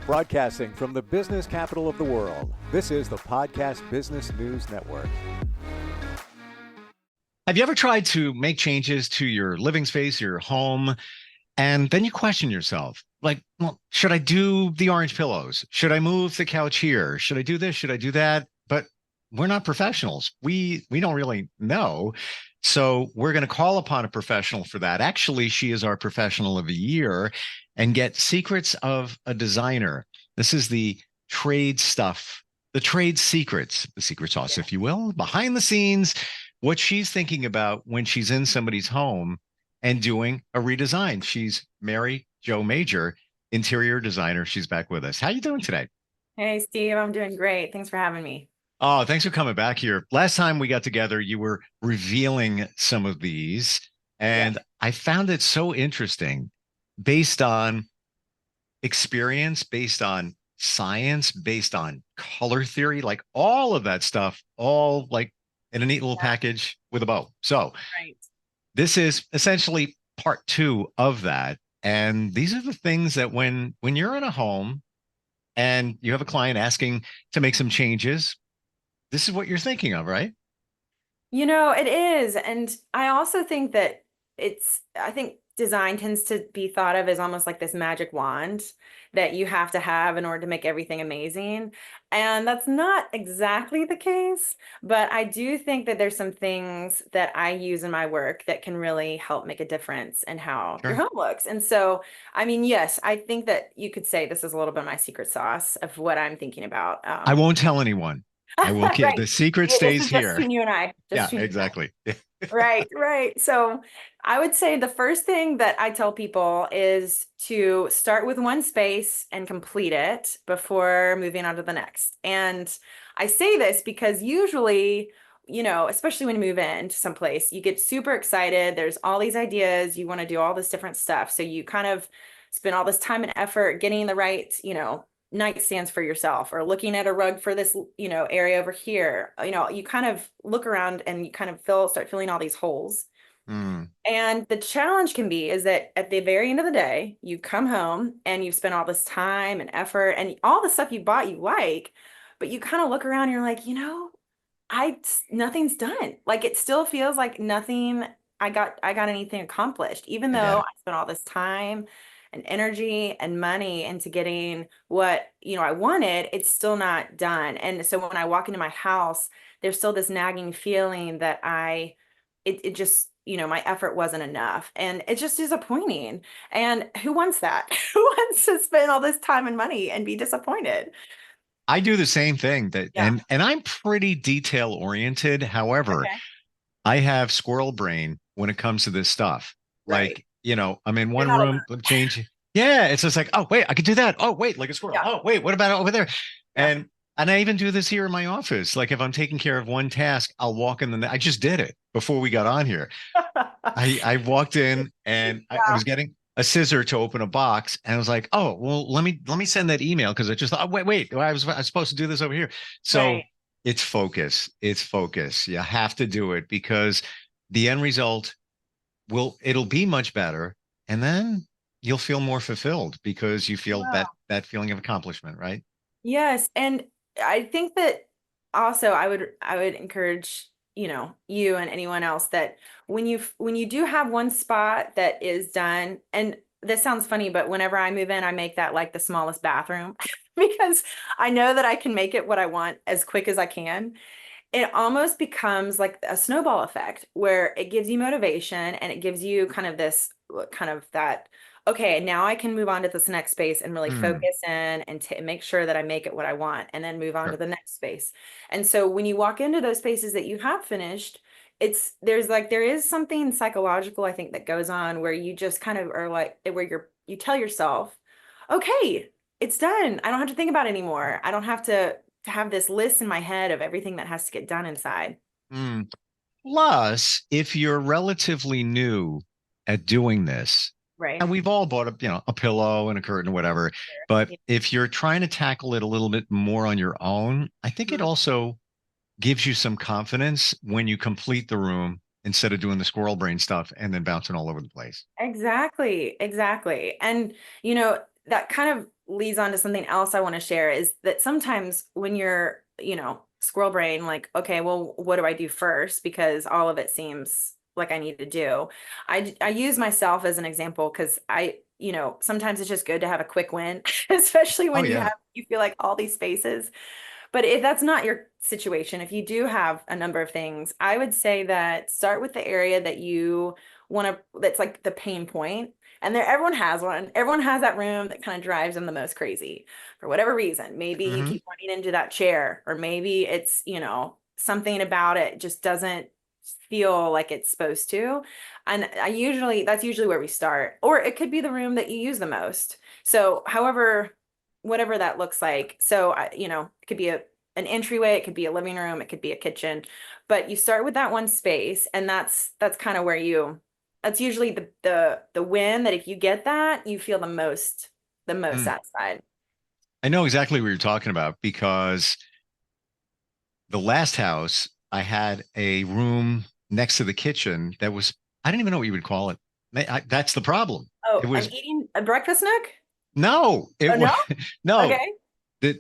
Broadcasting from the business capital of the world, this is the Podcast Business News Network. Have you ever tried to make changes to your living space, your home, and then you question yourself, like, well, should I do the orange pillows? Should I move the couch here? Should I do this? Should I do that? But we're not professionals. We don't really know. So we're going to call upon a professional for that. Actually, she is our professional of the year and get secrets of a designer. This is the trade stuff, the trade secrets, the secret sauce, if you will, behind the scenes, what she's thinking about when she's in somebody's home and doing a redesign. She's Mary Jo Major, interior designer. She's back with us. How you doing today? Hey, Steve, I'm doing great. Thanks for having me. Oh, thanks for coming back here. Last time we got together, you were revealing some of these, and I found it so interesting based on experience, based on science, based on color theory, like all of that stuff, all like in a neat little package with a bow. So this is essentially part two of that. And these are the things that when you're in a home and you have a client asking to make some changes, this is what you're thinking of, right? You know, it is. And I also think that I think design tends to be thought of as almost like this magic wand that you have to have in order to make everything amazing. And that's not exactly the case, but I do think that there's some things that I use in my work that can really help make a difference in how your home looks. And so, I mean, yes, I think that you could say this is a little bit of my secret sauce of what I'm thinking about. I won't tell anyone. I will keep the secret stays here. Just you and I. Yeah, exactly. Right. So I would say the first thing that I tell people is to start with one space and complete it before moving on to the next. And I say this because usually, you know, especially when you move into someplace, you get super excited. There's all these ideas. You want to do all this different stuff. So you kind of spend all this time and effort getting the right, you know, nightstands for yourself or looking at a rug for this, you know, area over here. You know, you kind of look around and you kind of start filling all these holes. And the challenge can be is that at the very end of the day, you come home and you've spent all this time and effort and all the stuff you bought you like, but you kind of look around and you're like, you know, nothing's done. Like it still feels like nothing I got anything accomplished, even though I spent all this time and energy and money into getting what, you know, I wanted. It's still not done. And so when I walk into my house, there's still this nagging feeling that it just, you know, my effort wasn't enough. And it's just disappointing. And who wants that? Who wants to spend all this time and money and be disappointed? I do the same thing and I'm pretty detail oriented. However, I have squirrel brain when it comes to this stuff. Like, you know, I'm in one room, change. Yeah. It's just like, oh, wait, I could do that. Oh, wait, like a squirrel. Oh, wait, what about over there? And I even do this here in my office. Like if I'm taking care of one task, I'll walk in I just did it before we got on here. I walked in and I was getting a scissor to open a box and I was like, oh, well, let me send that email because I just thought, oh, wait, I was supposed to do this over here. So it's focus. It's focus. You have to do it because the end result it'll be much better. And then you'll feel more fulfilled because you feel that feeling of accomplishment, right? Yes. And I think that also I would encourage, you know, you and anyone else that when you do have one spot that is done, and this sounds funny, but whenever I move in, I make that like the smallest bathroom because I know that I can make it what I want as quick as I can. It almost becomes like a snowball effect where it gives you motivation and it gives you kind of that, okay, now I can move on to this next space and really focus in and make sure that I make it what I want and then move on to the next space. And so when you walk into those spaces that you have finished, there is something psychological, I think, that goes on where you just kind of are like, where you tell yourself, okay, it's done. I don't have to think about it anymore. I don't have to have this list in my head of everything that has to get done inside. Plus, if you're relatively new at doing this, and we've all bought a pillow and a curtain or whatever, but if you're trying to tackle it a little bit more on your own, I think it also gives you some confidence when you complete the room instead of doing the squirrel brain stuff and then bouncing all over the place. Exactly. And, you know, that kind of leads on to something else I want to share is that sometimes when you're, squirrel brain, like, okay, well, what do I do first? Because all of it seems like I need to do. I use myself as an example because sometimes it's just good to have a quick win, especially Oh when yeah. you feel like all these spaces. But if that's not your situation, if you do have a number of things, I would say that start with the area that you want to, that's like the pain point. And there, everyone has one. Everyone has that room that kind of drives them the most crazy for whatever reason. Maybe you Hmm. keep running into that chair, or maybe it's, something about it just doesn't feel like it's supposed to. And that's usually where we start. Or it could be the room that you use the most. So, whatever that looks like. So, it could be an entryway, it could be a living room, it could be a kitchen, but you start with that one space, and that's kind of where that's usually the win, that if you get that, you feel the most Mm. satisfied. I know exactly what you're talking about because the last house I had a room next to the kitchen that was, I don't even know what you would call it. That's the problem. It Oh, was a breakfast nook? no, Oh it was no? no. Okay.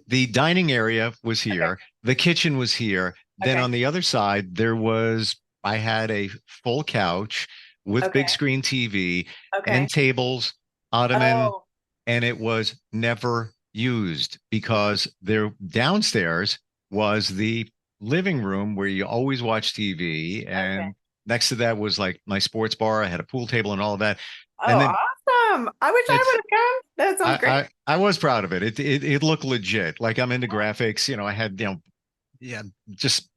The dining area was Okay. here, the kitchen was here. Then Okay. on the other side, I had a full couch with big Okay. screen TV, Okay. end tables, ottoman, Oh, and it was never used because there downstairs was the living room where you always watch TV. okay. And next to that was like my sports bar. I had a pool table and all of that. Oh, And then awesome. I wish I would it's have come. That sounds great. I was proud of it. It looked legit. Like I'm into graphics. I had yeah, just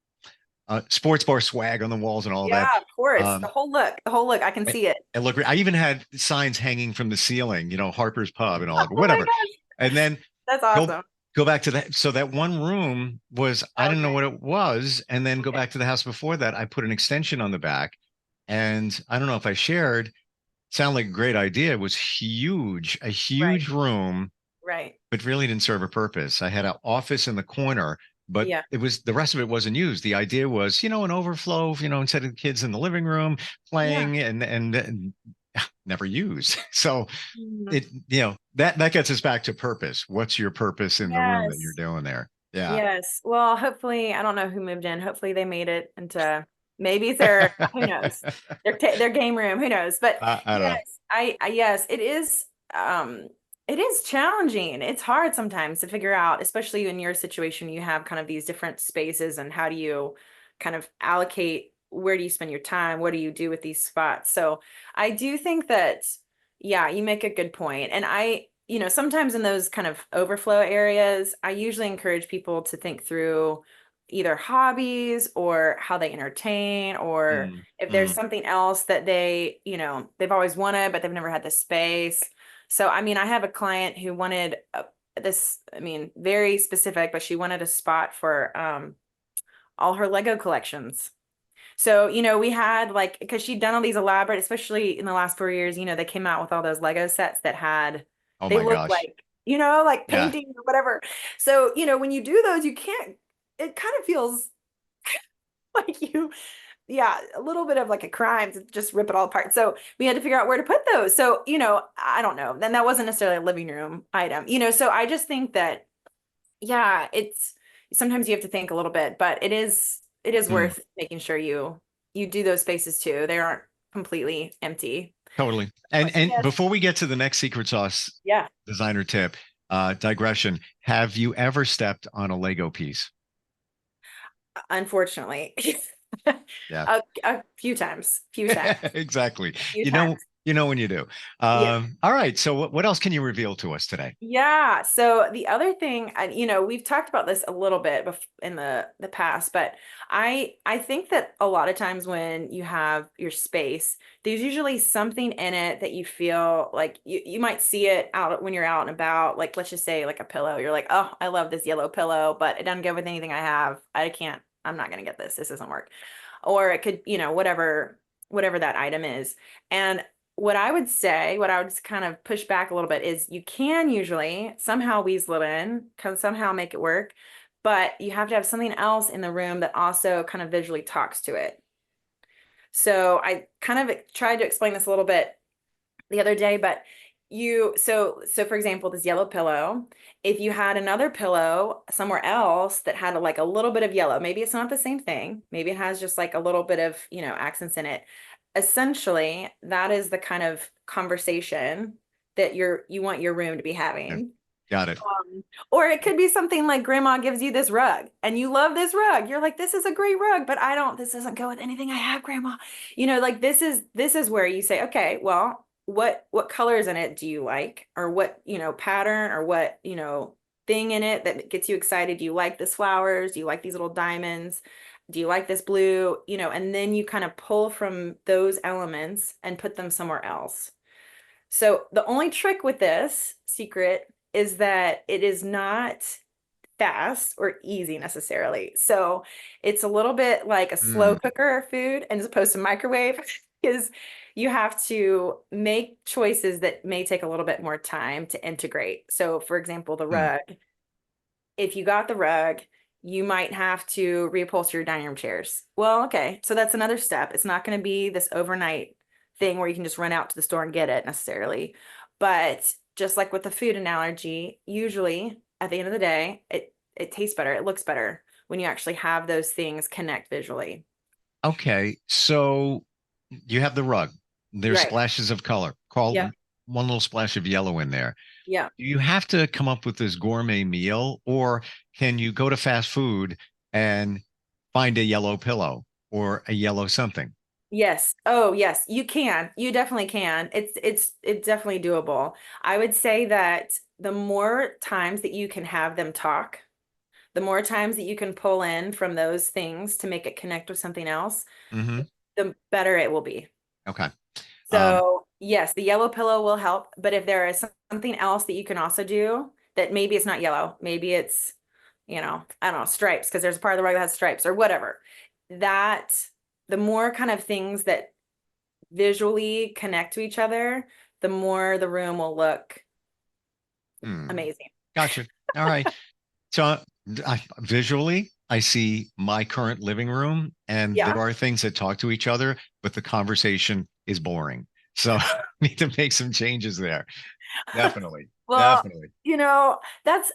sports bar swag on the walls and all that. Yeah, of course. The Um, whole look, the whole look. I can it, see it. it looked. I even had signs hanging from the ceiling. Harper's Pub and all that. But Oh my whatever. gosh. And then That's go awesome. go back to that. So that one room was I didn't know Okay. what it was. And then go Okay. back to the house before that. I put an extension on the back, and I don't know if I shared. Sound like a great idea. It was huge, a Right. huge room Right. but really didn't serve a purpose. I had an office in the corner, but Yeah. it was the rest of it wasn't used. The idea was, an overflow, instead of the kids in the living room Yeah. playing and never used. So Mhm. that gets us back to purpose. What's your purpose in the room that you're Yes. doing there? Yeah. Yes. Well, hopefully, I don't know who moved in. Hopefully they made it into, maybe it's their, who knows, their game room, who knows. But I don't know. yes, yes, um it is challenging. It's hard sometimes to figure out, especially in your situation, you have kind of these different spaces, and how do you kind of allocate, where do you spend your time? What do you do with these spots? So I do think that, yeah, you make a good point. And sometimes in those kind of overflow areas, I usually encourage people to think through either hobbies or how they entertain, or Mm, if there's mm. something else that they've always wanted, but they've never had the space. So, I mean, I have a client who wanted this, I mean, very specific, but she wanted a spot for all her Lego collections. So, we had like, because she'd done all these elaborate, especially in the last 4 years, they came out with all those Lego sets that Oh they my look gosh. like, like Yeah. painting or whatever. So, when you do those, you can't, it kind of feels like yeah, a little bit of like a crime to just rip it all apart. So we had to figure out where to put those. So, I don't know. Then that wasn't necessarily a living room item, so I just think that, yeah, it's sometimes you have to think a little bit, but it is Mm, worth making sure you do those spaces too. They aren't completely empty. totally. And Yes. before we get to the next secret sauce Yeah. designer tip, digression, have you ever stepped on a Lego piece? Unfortunately. Yeah. A few times, Exactly. few You know, times. when you do. Yeah. All right. So what else can you reveal to us today? Yeah. So the other thing, and we've talked about this a little bit in the past, but I think that a lot of times when you have your space, there's usually something in it that you feel like you might see it out when you're out and about. Like, let's just say like a pillow. You're like, oh, I love this yellow pillow, but it doesn't go with anything I have. I'm not gonna get this. This doesn't work. Or it could, whatever that item is. And what I would just kind of push back a little bit is, you can usually somehow weasel it in, can somehow make it work, but you have to have something else in the room that also kind of visually talks to it. So I kind of tried to explain this a little bit the other day, but so for example, this yellow pillow, if you had another pillow somewhere else that had like a little bit of yellow, maybe it's not the same thing, maybe it has just like a little bit of, accents in it. Essentially, that is the kind of conversation that you want your room to be Yeah, having. got it. Or it could be something like grandma gives you this rug and you love this rug. You're like, this is a great rug, but this doesn't go with anything I have, grandma. Like this is where you say, okay, well, what colors in it do you like? Or what, pattern or what, thing in it that gets you excited? Do you like this flowers? Do you like these little diamonds? Do you like this blue? And then you kind of pull from those elements and put them somewhere else. So the only trick with this secret is that it is not fast or easy necessarily. So it's a little bit like a slow Mm, cooker food as opposed to microwave, because you have to make choices that may take a little bit more time to integrate. So for example, the mm. rug, if you got the rug, you might have to reupholster your dining room chairs. Well, okay, so that's another step. It's not going to be this overnight thing where you can just run out to the store and get it necessarily. But just like with the food analogy, usually at the end of the day, it tastes better, it looks better when you actually have those things connect visually. Okay, so you have the rug. There's Right. splashes of color. Call Yeah. one little splash of yellow in there. Yeah. Do you have to come up with this gourmet meal, or can you go to fast food and find a yellow pillow or a yellow something? Yes. Oh, yes, you can. You definitely can. It's definitely doable. I would say that the more times that you can have them talk, the more times that you can pull in from those things to make it connect with something else, Hmm. the better it will be. Okay. Um, So, yes, the yellow pillow will help, but if there is something else that you can also do that maybe it's not yellow, maybe it's, I don't know, stripes, because there's a part of the rug that has stripes or whatever. That the more kind of things that visually connect to each other, the more the room will look hmm, amazing. gotcha. All right. So visually, I see my current living room, and there Yeah. are things that talk to each other, but the conversation is boring. So I need to make some changes there. Definitely. Well, Definitely. that's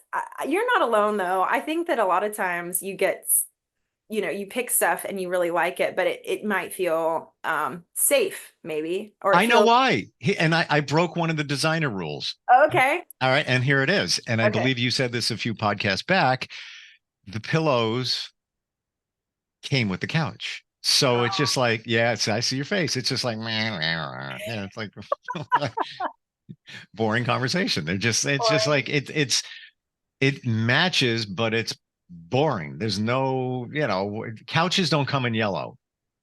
you're not alone though. I think that a lot of times you pick stuff and you really like it, but it might feel safe maybe, or it I know feels why. And I broke one of the designer rules. okay. All right. And here it is. And I Okay. believe you said this a few podcasts back. The pillows came with the couch. So it's just like, yeah, I see your face. It's just like, yeah, it's like boring conversation. It's just Boring. like, it matches, but it's boring. There's no, couches don't come in yellow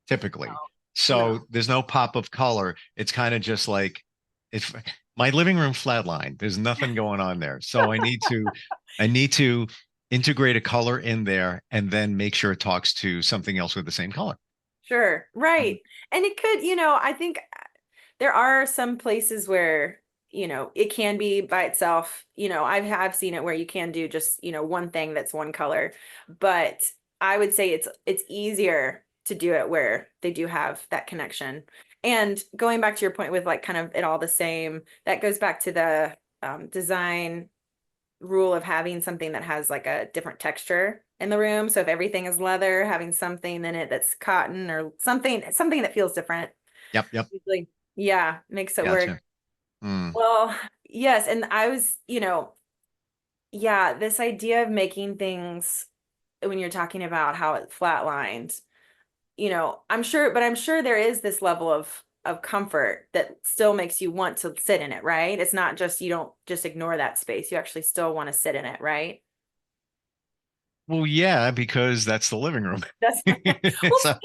typically. No. So there's no pop of color. It's kind of just like, it's my living room flatline. There's nothing going on there. So I need to integrate a color in there and then make sure it talks to something else with the same color. Sure. Mhm. Right. And it could, I think there are some places where, it can be by itself. I've seen it where you can do just, one thing that's one color, but I would say it's easier to do it where they do have that connection. And going back to your point with like kind of it all the same, that goes back to the design rule of having something that has like a different texture in the room. So if everything is leather, having something in it that's cotton or something that feels different, Yep. Yep. usually, yeah, makes it work. Gotcha. Hmm. Well, yes, and I was, yeah, this idea of making things when you're talking about how it flatlined, I'm sure there is this level of comfort that still makes you want to sit in it, right? It's not just you don't just ignore that space. You actually still want to sit in it, right? Well, yeah, because that's the living room. That's well, So,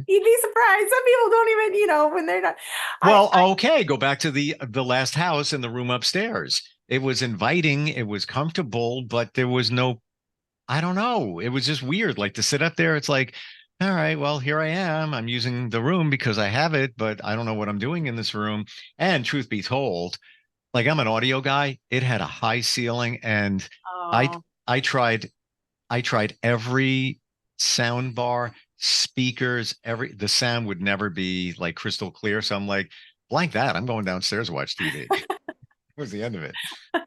you'd be surprised. Some people don't even, when they're not. well, I okay, go back to the last house in the room upstairs. It was inviting, it was comfortable, but there was no, I don't know. It was just weird. Like to sit up there, it's like, all right, well, here I am. I'm using the room because I have it, but I don't know what I'm doing in this room. And truth be told, like I'm an audio guy, it had a high ceiling, and I oh, I tried I tried every sound bar, speakers, the sound would never be like crystal clear. So I'm like, blank that. I'm going downstairs to watch TV. was the end of it.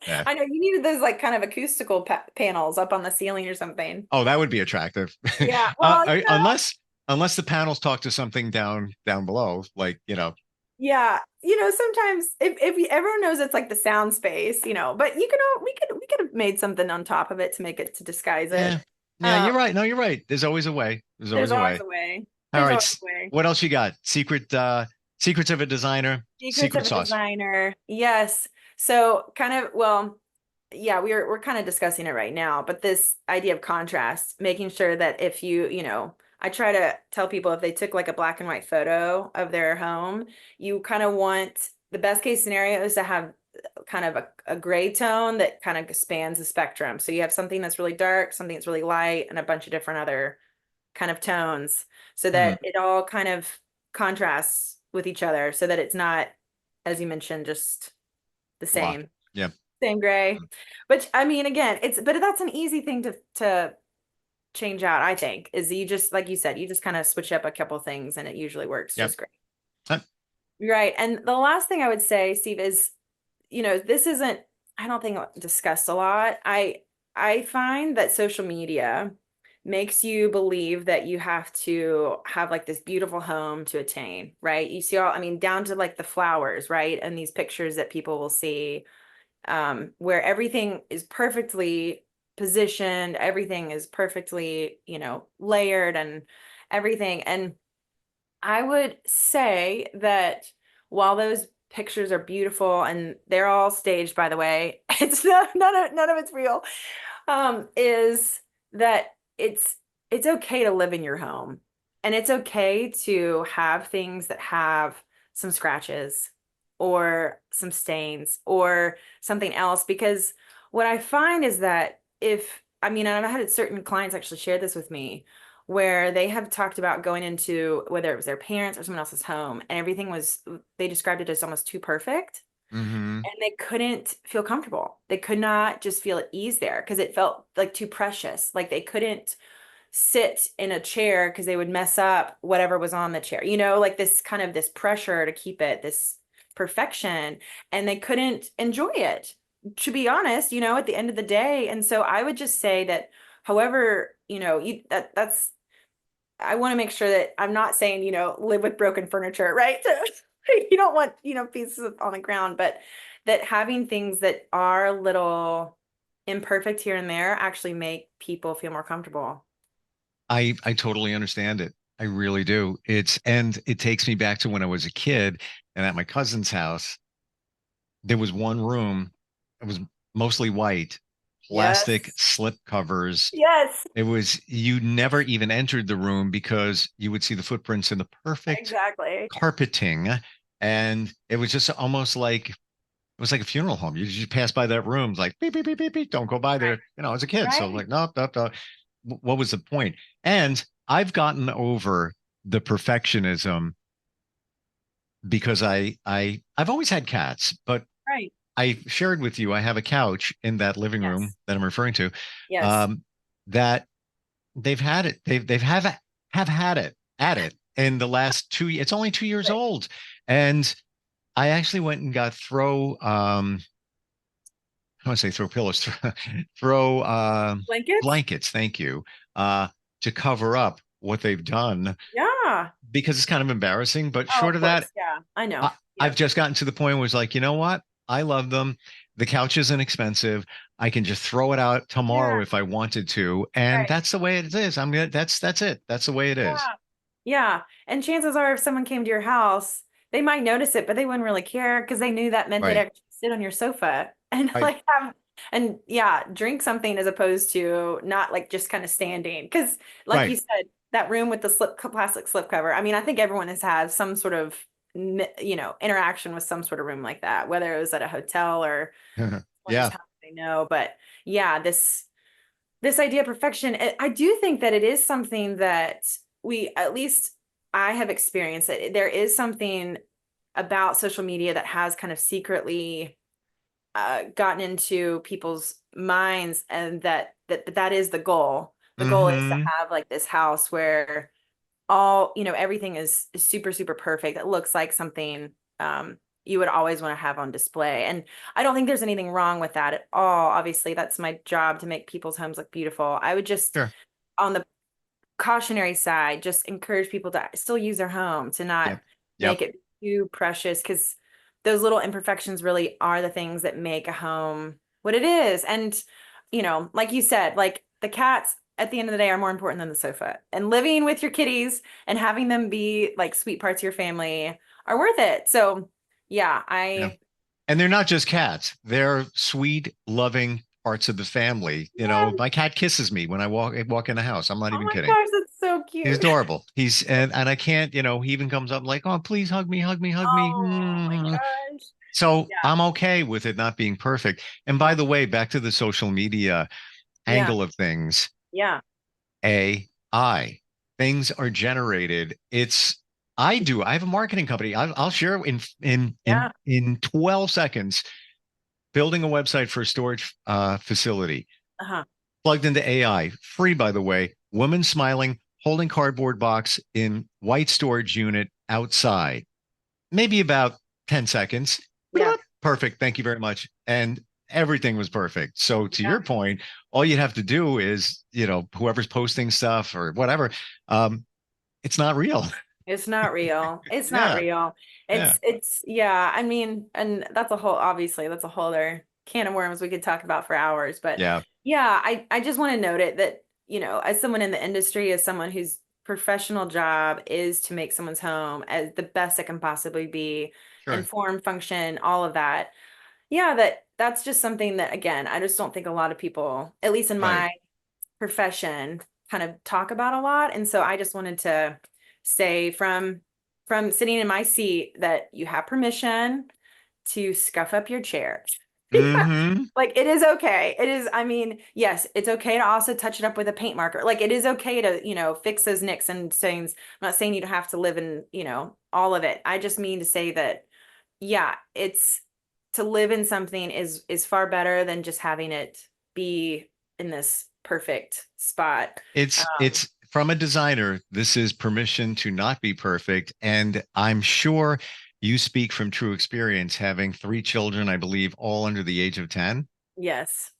Yeah. I know you needed those like kind of acoustical panels up on the ceiling or something. Oh, that would be attractive. Yeah. Well, Unless the panels talk to something down below, like, yeah. Sometimes if everyone knows it's like the sound space, but we could have made something on top of it to make it to disguise it. yeah. Yeah, you're right. No, you're right. There's always a way. There's always There's a always way. a way. All There's right. always a way. What else you got? Secrets of a designer, Secrets secret of a sauce. designer. Yes. So kind of, well, yeah, we're kind of discussing it right now, but this idea of contrast, making sure that if I try to tell people if they took like a black and white photo of their home, you kind of want the best case scenario is to have kind of a gray tone that kind of spans the spectrum. So you have something that's really dark, something that's really light, and a bunch of different other kind of tones so that it all kind of contrasts with each other so that it's not, as you mentioned, just the same. Yeah. Same gray. Which I mean, again, but that's an easy thing to change out, I think, is you just, like you said, you just kind of switch up a couple things and it usually works just great. Right. And the last thing I would say, Steve, is, this isn't, I don't think discussed a lot. I find that social media makes you believe that you have to have like this beautiful home to attain, right? You see down to like the flowers, right? And these pictures that people will see, where everything is perfectly positioned, everything is perfectly, layered and everything. And I would say that while those pictures are beautiful and they're all staged, by the way, it's none of it's real, is that it's okay to live in your home, and it's okay to have things that have some scratches or some stains or something else, because what I find is that and I've had certain clients actually share this with me where they have talked about going into, whether it was their parents or someone else's home, and they described it as almost too perfect. Mm-hmm. And they couldn't feel comfortable. They could not just feel at ease there because it felt like too precious. Like they couldn't sit in a chair because they would mess up whatever was on the chair, like this kind of this pressure to keep it this perfection, and they couldn't enjoy it, to be honest, at the end of the day. And so I would just say that however, that's, I want to make sure that I'm not saying, live with broken furniture, right? You don't want, pieces on the ground, but that having things that are a little imperfect here and there actually make people feel more comfortable. I totally understand it. I really do. And it takes me back to when I was a kid and at my cousin's house, there was one room. It was mostly white, plastic slip covers. Yes. You never even entered the room because you would see the footprints in the perfect carpeting. And it was just almost like, it was like a funeral home. You just pass by that room, it's like, beep, beep, beep, beep, beep, don't go by there. As a kid. So I'm like, no. What was the point? And I've gotten over the perfectionism because I've always had cats, but I shared with you, I have a couch in that living room that I'm referring to. That they've had it. They've have had it at it in the last 2 years. It's only 2 years old. And I actually went and got I want to say throw pillows, throw blankets. Thank you. To cover up what they've done. Yeah. Because it's kind of embarrassing, but short of that, yeah, I know. I've just gotten to the point where it's like, you know what? I love them. The couch isn't expensive. I can just throw it out tomorrow if I wanted to. And that's the way it is. That's it. That's the way it is. Yeah. And chances are if someone came to your house, they might notice it, but they wouldn't really care because they knew that meant they'd actually sit on your sofa and drink something as opposed to not like just kind of standing. Because like you said, that room with the plastic slip cover. I think everyone has had some sort of, interaction with some sort of room like that, whether it was at a hotel or they know. But this idea of perfection, I do think that it is something that at least I have experienced, that there is something about social media that has kind of secretly gotten into people's minds, and that is the goal. The goal is to have like this house where everything is super, super perfect. It looks like something you would always want to have on display. And I don't think there's anything wrong with that at all. Obviously, that's my job to make people's homes look beautiful. I would just, Sure. on the cautionary side, just encourage people to still use their home, to not Yep. make it too precious, because those little imperfections really are the things that make a home what it is. And, like you said, like the cats at the end of the day are more important than the sofa, and living with your kitties and having them be like sweet parts of your family are worth it. So yeah, Yeah. And they're not just cats. They're sweet, loving parts of the family. My cat kisses me when I walk in the house. I'm not oh even my kidding. gosh, that's so cute. He's adorable. And I can't, he even comes up like, oh, please hug me, hug me, hug me. Oh my gosh. So Yeah. I'm okay with it not being perfect. And by the way, back to the social media angle of things. Yeah. AI. Things are generated. I have a marketing company. I'll share in 12 seconds, building a website for a storage facility, plugged into AI, free, by the way, woman smiling, holding cardboard box in white storage unit outside, maybe about 10 seconds. Yeah. Perfect. Thank you very much. And everything was perfect. So to your point, all you'd have to do is, whoever's posting stuff or whatever, it's not real. It's not real. It's not real. It's I mean, and that's a whole other can of worms we could talk about for hours. But I just want to note it that, as someone in the industry, as someone whose professional job is to make someone's home as the best it can possibly be, inform, function, all of that. Yeah, that's just something that, again, I just don't think a lot of people, at least in my profession, kind of talk about a lot. And so I just wanted to say from sitting in my seat that you have permission to scuff up your chair. Like, it is okay. It is, I mean, yes, it's okay to also touch it up with a paint marker. Like, it is okay to, fix those nicks and stains. I'm not saying you don't have to live in, all of it. I just mean to say that, it's to live in something is far better than just having it be in this perfect spot. It's from a designer. This is permission to not be perfect. And I'm sure you speak from true experience, having 3 children, I believe, all under the age of 10. Yes.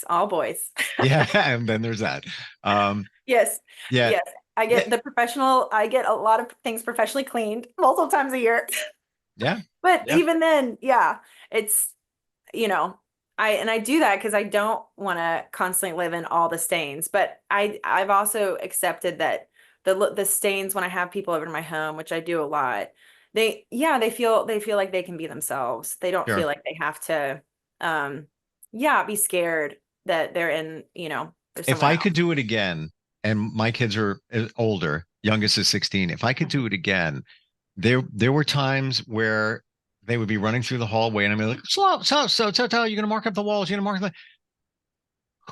All boys. Yeah. And then there's that. Yes. Yeah. Yes. I get I get a lot of things professionally cleaned multiple times a year. Yeah. But even then, it's, I do that because I don't want to constantly live in all the stains. But I've also accepted that the stains, when I have people over to my home, which I do a lot, they feel like they can be themselves. They don't feel like they have to, be scared that they're in, if I could do it again, and my kids are older, youngest is 16. If I could do it again, there were times where they would be running through the hallway and I'm like, slow, you're going to mark up the walls. You're going to mark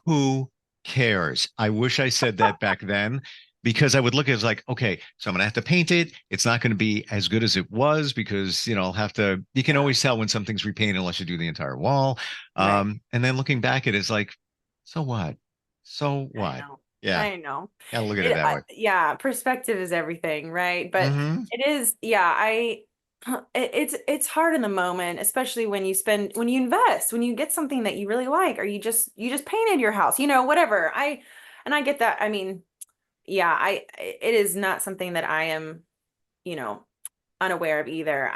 who cares? I wish I said that back then, because I would look at it as like, okay, so I'm going to have to paint it. It's not going to be as good as it was because, I'll have to, you can always tell when something's repainted unless you do the entire wall. And then looking back at it, it's like, so what? Yeah. I know. Gotta look at it that way. Yeah. Perspective is everything. Right. But it is, it's hard in the moment, especially when you invest, when you get something that you really like, or you just painted your house, whatever. I get that. I mean, it is not something that I am, unaware of either.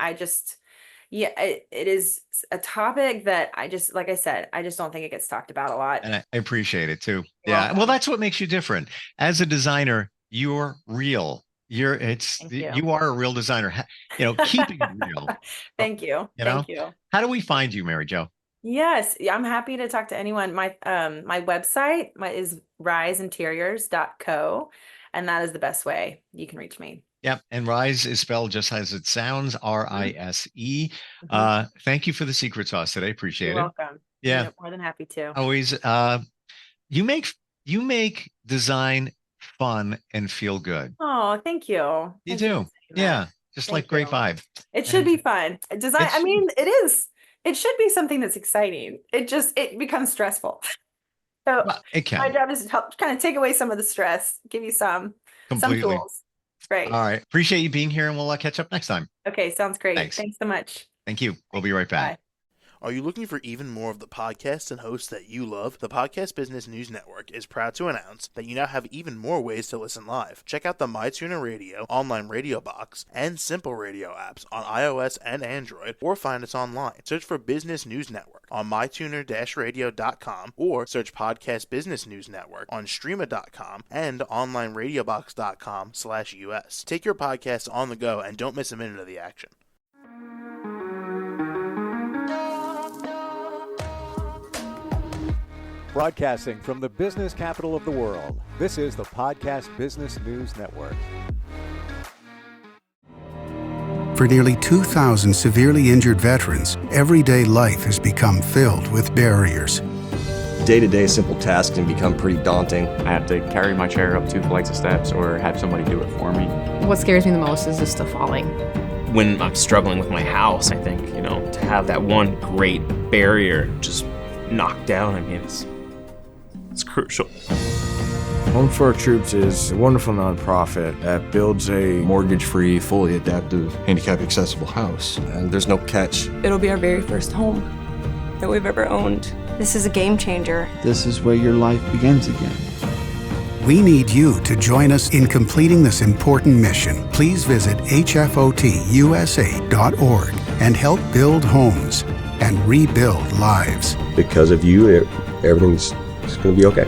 It is a topic that like I said, I just don't think it gets talked about a lot. And I appreciate it too. Well, that's what makes you different. As a designer, you're real. You are a real designer. Keeping it real. Thank you. Thank you. How do we find you, Mary Jo? Yes, I'm happy to talk to anyone. My website is riseinteriors.co, and that is the best way you can reach me. Yep. And Rise is spelled just as it sounds, RISE. Thank you for the secret sauce today. Appreciate it. You're welcome. Yeah. You're more than happy to. Always. You make design fun and feel good. Oh, thank you. You do. Yeah. Just like great vibe. It should be fun. Design. I mean, it is. It should be something that's exciting. It becomes stressful. So it can. My job is to help kind of take away some of the stress, give you some tools. Right. All right. Appreciate you being here, and we'll catch up next time. Okay. Sounds great. Thanks so much. Thank you. We'll be right back. Bye. Are you looking for even more of the podcasts and hosts that you love? The Podcast Business News Network is proud to announce that you now have even more ways to listen live. Check out the MyTuner Radio, online radio box, and Simple Radio apps on iOS and Android, or find us online. Search for Business News Network on mytuner-radio.com, or search Podcast Business News Network on streama.com and onlineradiobox.com/US. Take your podcast on the go and don't miss a minute of the action. Broadcasting from the business capital of the world, this is the Podcast Business News Network. For nearly 2,000 severely injured veterans, everyday life has become filled with barriers. Day-to-day simple tasks can become pretty daunting. I have to carry my chair up 2 flights of steps or have somebody do it for me. What scares me the most is just the falling. When I'm struggling with my house, I think, to have that one great barrier just knocked down, it's crucial. Home for Our Troops is a wonderful nonprofit that builds a mortgage-free, fully adaptive, handicap-accessible house. And there's no catch. It'll be our very first home that we've ever owned. This is a game changer. This is where your life begins again. We need you to join us in completing this important mission. Please visit hfotusa.org and help build homes and rebuild lives. Because of you, everything's going to be okay.